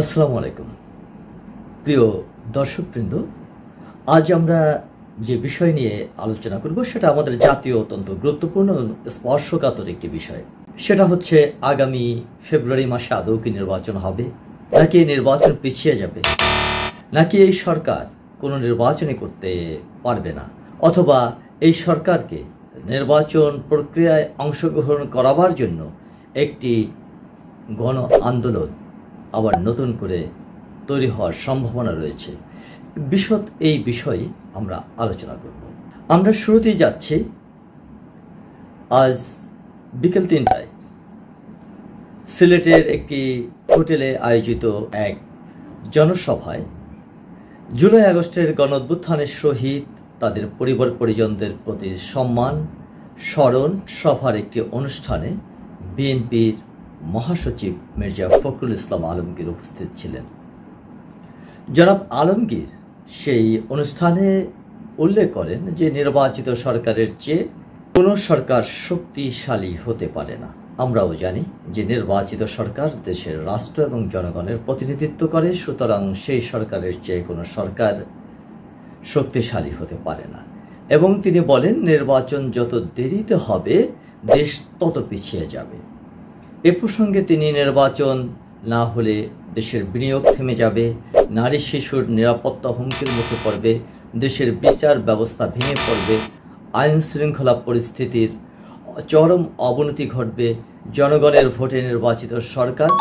আসসালামু আলাইকুম প্রিয় দর্শকবৃন্দ, আজ আমরা যে বিষয় নিয়ে আলোচনা করব সেটা আমাদের জাতীয় অত্যন্ত গুরুত্বপূর্ণ স্পর্শকাতর একটি বিষয়। সেটা হচ্ছে আগামী ফেব্রুয়ারি মাসে আদৌ কি নির্বাচন হবে, নাকি নির্বাচন পিছিয়ে যাবে, নাকি এই সরকার কোনো নির্বাচনই করতে পারবে না, অথবা এই সরকারকে নির্বাচন প্রক্রিয়ায় অংশগ্রহণ করাবার জন্য একটি গণ আন্দোলন আবার নতুন করে তৈরি হওয়ার সম্ভাবনা রয়েছে। বিশদ এই বিষয়ে আমরা আলোচনা করব। আমরা শুরুতেই যাচ্ছি আজ বিকেল ৩টায় সিলেটের একটি হোটেলে আয়োজিত এক জনসভায় জুলাই আগস্টের গণঅভ্যুত্থানের শহীদ তাদের পরিবার পরিজনদের প্রতি সম্মান স্মরণ সভার একটি অনুষ্ঠানে বিএনপির মহাসচিব মির্জা ফখরুল ইসলাম আলমগীর উপস্থিত ছিলেন। জনাব আলমগীর সেই অনুষ্ঠানে উল্লেখ করেন যে নির্বাচিত সরকারের চেয়ে কোনো সরকার শক্তিশালী হতে পারে না। আমরাও জানি যে নির্বাচিত সরকার দেশের রাষ্ট্র এবং জনগণের প্রতিনিধিত্ব করে, সুতরাং সেই সরকারের চেয়ে কোনো সরকার শক্তিশালী হতে পারে না। এবং তিনি বলেন নির্বাচন যত দেরিতে হবে দেশ তত পিছিয়ে যাবে। এ প্রসঙ্গে তিনি নির্বাচন না হলে দেশের বিনিয়োগ থেমে যাবে, নারী শিশুর নিরাপত্তা হুমকির মুখে পড়বে, দেশের বিচার ব্যবস্থা ভেঙে পড়বে, আইন শৃঙ্খলা পরিস্থিতির চরম অবনতি ঘটবে, জনগণের ভোটে নির্বাচিত সরকার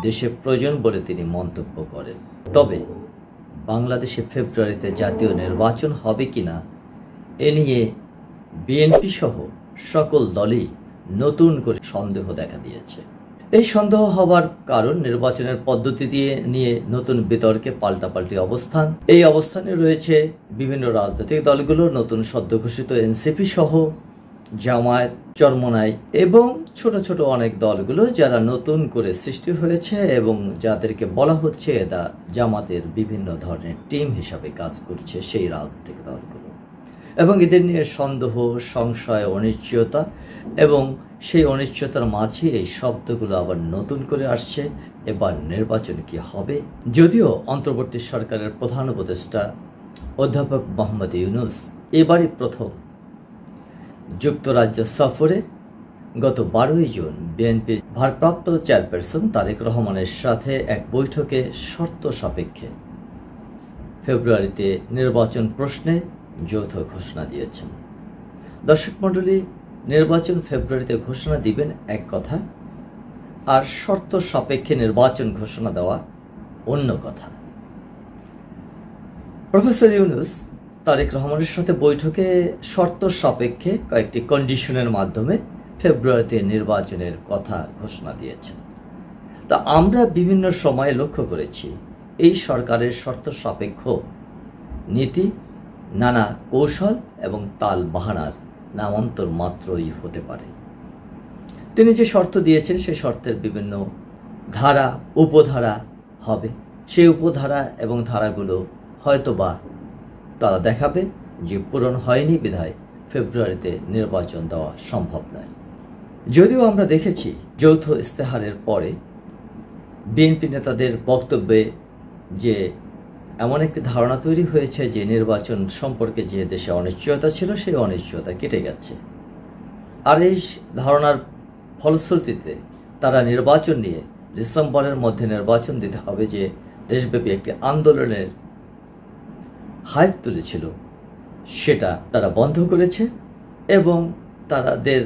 দেশে প্রয়োজন বলে তিনি মন্তব্য করেন। তবে বাংলাদেশে ফেব্রুয়ারিতে জাতীয় নির্বাচন হবে কিনা এ নিয়ে বিএনপি সহ সকল দলই নতুন করে সন্দেহ দেখা দিয়েছে। এই সন্দেহ হওয়ার কারণ নির্বাচনের পদ্ধতি নিয়ে নতুন বিতর্কে পাল্টাপাল্টি অবস্থান। এই অবস্থানে রয়েছে বিভিন্ন রাজনৈতিক দলগুলো, নতুন সদ্য ঘোষিত এনসিপি সহ জামায়াত, চরমোনাই এবং ছোট ছোট অনেক দলগুলো যারা নতুন করে সৃষ্টি হয়েছে এবং যাদেরকে বলা হচ্ছে এরা জামাতের বিভিন্ন ধরনের টিম হিসাবে কাজ করছে, সেই রাজনৈতিক দলগুলো। এবং এদের নিয়ে সন্দেহ, সংশয়, অনিশ্চয়তা, এবং সেই অনিশ্চয়তার মাঝে এই শব্দগুলো আবার নতুন করে আসছে, এবার নির্বাচন কি হবে। যদিও অন্তর্বর্তী সরকারের প্রধান উপদেষ্টা অধ্যাপক মোহাম্মদ ইউনূস এবারই প্রথম যুক্তরাজ্য সফরে গত 12ই জুন বিএনপির ভারপ্রাপ্ত চেয়ারপারসন তারেক রহমানের সাথে এক বৈঠকে শর্ত সাপেক্ষে ফেব্রুয়ারিতে নির্বাচন প্রশ্নে যৌথ ঘোষণা দিয়েছেন। দর্শক মণ্ডলী, নির্বাচন ফেব্রুয়ারিতে ঘোষণা দিবেন এক কথা, আর শর্ত সাপেক্ষে নির্বাচন ঘোষণা দেওয়া অন্য কথা। প্রফেসর ইউনূস তারেক রহমানের সাথে বৈঠকে শর্ত সাপেক্ষে কয়েকটি কন্ডিশনের মাধ্যমে ফেব্রুয়ারিতে নির্বাচনের কথা ঘোষণা দিয়েছেন। তা আমরা বিভিন্ন সময়ে লক্ষ্য করেছি এই সরকারের শর্ত সাপেক্ষ নীতি নানা কৌশল এবং তাল বাহানার নামান্তর মাত্রই হতে পারে। তিনি যে শর্ত দিয়েছেন সেই শর্তের বিভিন্ন ধারা উপধারা হবে, সেই উপধারা এবং ধারাগুলো হয়তোবা তারা দেখাবে যে পূরণ হয়নি বিধায় ফেব্রুয়ারিতে নির্বাচন দেওয়া সম্ভব নয়। যদিও আমরা দেখেছি যৌথ ইস্তেহারের পরে বিএনপি নেতাদের বক্তব্যে যে এমন একটি ধারণা তৈরি হয়েছে যে নির্বাচন সম্পর্কে যে দেশে অনিশ্চয়তা ছিল সেই অনিশ্চয়তা কেটে গেছে, আর এই ধারণার ফলশ্রুতিতে তারা নির্বাচন নিয়ে ডিসেম্বরের মধ্যে নির্বাচন দিতে হবে যে দেশব্যাপী একটি আন্দোলনের হাইপ তুলেছিল সেটা তারা বন্ধ করেছে, এবং তাদের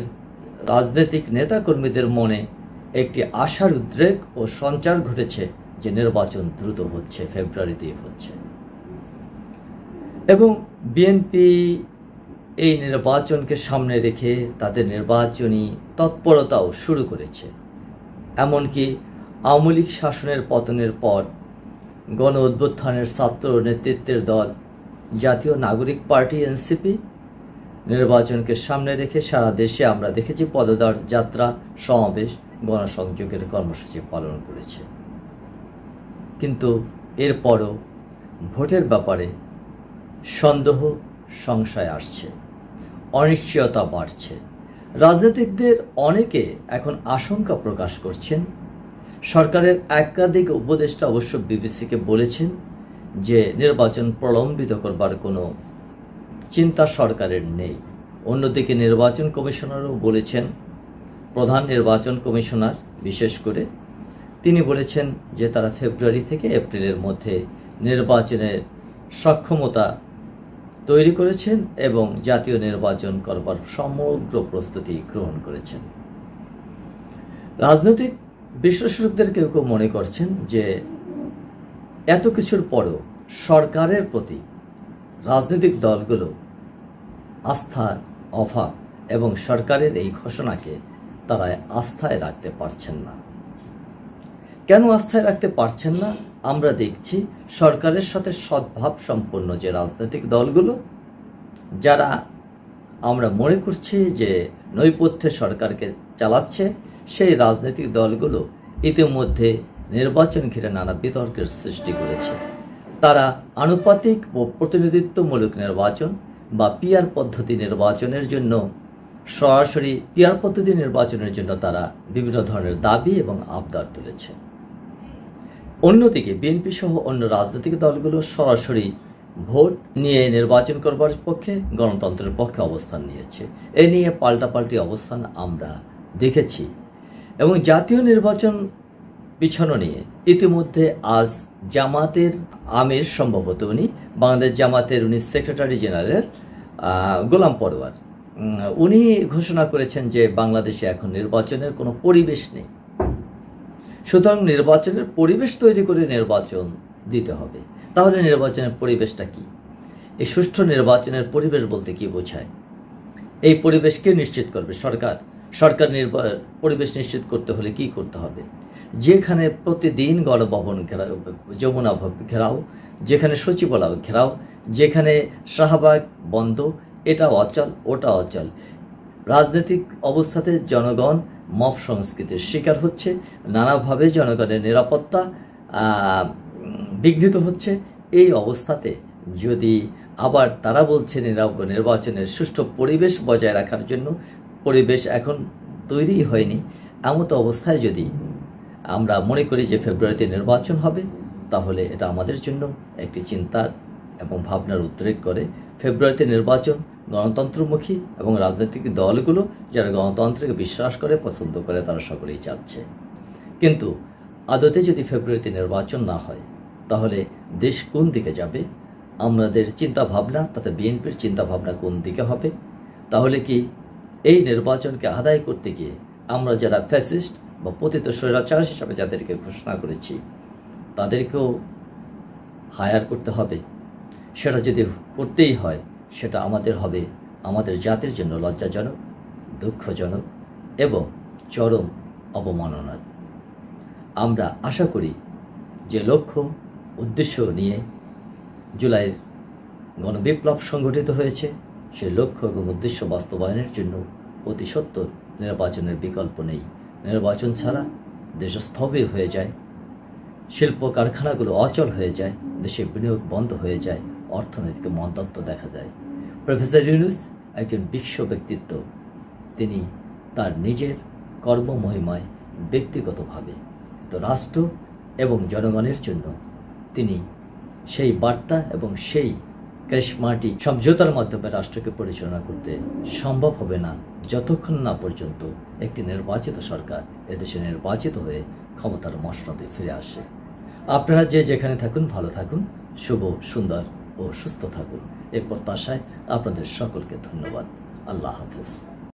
রাজনৈতিক নেতাকর্মীদের মনে একটি আশার উদ্রেক ও সঞ্চার ঘটেছে যে নির্বাচন দ্রুত হচ্ছে, ফেব্রুয়ারিতেই হচ্ছে। এবং বিএনপি এই নির্বাচনকে সামনে রেখে তাদের নির্বাচনী তৎপরতাও শুরু করেছে। এমনকি আওয়ামী লীগ শাসনের পতনের পর গণ অভ্যুত্থানের ছাত্র নেতৃত্বের দল জাতীয় নাগরিক পার্টি এনসিপি নির্বাচনকে সামনে রেখে সারা দেশে আমরা দেখেছি পদযাত্রা, সমাবেশ, গণসংযোগের কর্মসূচি পালন করেছে। কিন্তু এরপরও ভোটের ব্যাপারে সন্দেহ, সংশয় আসছে, অনিশ্চয়তা বাড়ছে। রাজনীতিকদের অনেকে এখন আশঙ্কা প্রকাশ করছেন সরকারের একাধিক উপদেষ্টা অবশ্য বিবিসিকে বলেছেন যে নির্বাচন প্রলম্বিত করবার কোনো চিন্তা সরকারের নেই। অন্যদিকে নির্বাচন কমিশনারও বলেছেন, প্রধান নির্বাচন কমিশনার বিশেষ করে তিনি বলেছেন যে তারা ফেব্রুয়ারি থেকে এপ্রিলের মধ্যে নির্বাচনের সক্ষমতা তৈরি করেছেন এবং জাতীয় নির্বাচন করবার সমগ্র প্রস্তুতি গ্রহণ করেছেন। রাজনৈতিক বিশ্লেষকদের কেউ কেউ মনে করছেন যে এত কিছুর পরেও সরকারের প্রতি রাজনৈতিক দলগুলো আস্থার অভাব এবং সরকারের এই ঘোষণাকে তারা আস্থায় রাখতে পারছেন না। কেন আস্থায় রাখতে পারছেন না? আমরা দেখছি সরকারের সাথে সদ্ভাব সম্পন্ন যে রাজনৈতিক দলগুলো, যারা আমরা মনে করছি যে নৈপথ্যে সরকারকে চালাচ্ছে, সেই রাজনৈতিক দলগুলো ইতিমধ্যে নির্বাচন ঘিরে নানা বিতর্কের সৃষ্টি করেছে। তারা আনুপাতিক ও প্রতিনিধিত্বমূলক নির্বাচন বা পিআর পদ্ধতি নির্বাচনের জন্য সরাসরি পিআর পদ্ধতি নির্বাচনের জন্য তারা বিভিন্ন ধরনের দাবি এবং আবদার তুলেছে। অন্যদিকে বিএনপি সহ অন্য রাজনৈতিক দলগুলো সরাসরি ভোট নিয়ে নির্বাচন করবার পক্ষে, গণতন্ত্রের পক্ষে অবস্থান নিয়েছে। এ নিয়ে পাল্টাপাল্টি অবস্থান আমরা দেখেছি এবং জাতীয় নির্বাচন পিছানো নিয়ে ইতিমধ্যে আজ জামাতের আমির, সম্ভবত উনি বাংলাদেশ জামাতের সেক্রেটারি জেনারেল গোলাম পরোয়ার, উনি ঘোষণা করেছেন যে বাংলাদেশে এখন নির্বাচনের কোনো পরিবেশ নেই, সুতরাং নির্বাচনের পরিবেশ তৈরি করে নির্বাচন দিতে হবে। তাহলে নির্বাচনের পরিবেশটা কি? এই সুষ্ঠু নির্বাচনের পরিবেশ বলতে কি বোঝায়? এই পরিবেশ কে নিশ্চিত করবে? সরকার। পরিবেশ নিশ্চিত করতে হলে কি করতে হবে? যেখানে প্রতিদিন গণভবন ঘেরাও, যমুনা ঘেরাও, যেখানে সচিবালয় ঘেরাও, যেখানে শাহবাগ বন্ধ, এটা অচল, ওটা অচল। রাজনৈতিক অবস্থাতে জনগণ মব সংস্কৃতির শিকার হচ্ছে, নানাভাবে জনগণের নিরাপত্তা বিঘ্নিত হচ্ছে। এই অবস্থাতে যদি আবার তারা বলছে নির্বাচনের সুষ্ঠু পরিবেশ বজায় রাখার জন্য, পরিবেশ এখন তৈরি হয়নি, এমতো অবস্থায় যদি আমরা মনে করি যে ফেব্রুয়ারিতে নির্বাচন হবে, তাহলে এটা আমাদের জন্য একটি চিন্তার এবং ভাবনার উদ্রেক করে। ফেব্রুয়ারিতে নির্বাচন গণতন্ত্রমুখী এবং রাজনৈতিক দলগুলো যারা গণতন্ত্রকে বিশ্বাস করে, পছন্দ করে, তারা সকলেই চাচ্ছে। কিন্তু আদতে যদি ফেব্রুয়ারিতে নির্বাচন না হয়, তাহলে দেশ কোন দিকে যাবে? আমাদের চিন্তাভাবনা, তাতে বিএনপির চিন্তাভাবনা কোন দিকে হবে? তাহলে কি এই নির্বাচনকে আদায় করতে গিয়ে আমরা যারা ফ্যাসিস্ট বা পতিত স্বৈরাচার হিসাবে যাদেরকে ঘোষণা করেছি, তাদেরকেও হায়ার করতে হবে? সেটা যদি করতেই হয়, সেটা আমাদের হবে আমাদের জাতির জন্য লজ্জাজনক, দুঃখজনক এবং চরম অবমাননার। আমরা আশা করি যে লক্ষ্য উদ্দেশ্য নিয়ে জুলাইয়ের গণবিপ্লব সংগঠিত হয়েছে, সেই লক্ষ্য এবং উদ্দেশ্য বাস্তবায়নের জন্য অতি সত্বর নির্বাচনের বিকল্প নেই। নির্বাচন ছাড়া দেশ স্থবির হয়ে যায়, শিল্প কারখানাগুলো অচল হয়ে যায়, দেশে বিনিয়োগ বন্ধ হয়ে যায়, অর্থনৈতিক মন্দত্ব দেখা দেয়। প্রফেসর ইউনূস একজন বিশ্ব ব্যক্তিত্ব। তিনি তার নিজের কর্মমহিমায় ব্যক্তিগতভাবে তো রাষ্ট্র এবং জনগণের জন্য তিনি সেই বার্তা এবং সেই ক্যারিশমাটিক সমঝোতার মাধ্যমে রাষ্ট্রকে পরিচালনা করতে সম্ভব হবে না যতক্ষণ না পর্যন্ত একটি নির্বাচিত সরকার এদেশে নির্বাচিত হয়ে ক্ষমতার মসনদে ফিরে আসে। আপনারা যে যেখানে থাকুন ভালো থাকুন, শুভ, সুন্দর ও সুস্থ থাকুন, এই প্রত্যাশায় আপনাদের সকলকে ধন্যবাদ। আল্লাহ হাফেজ।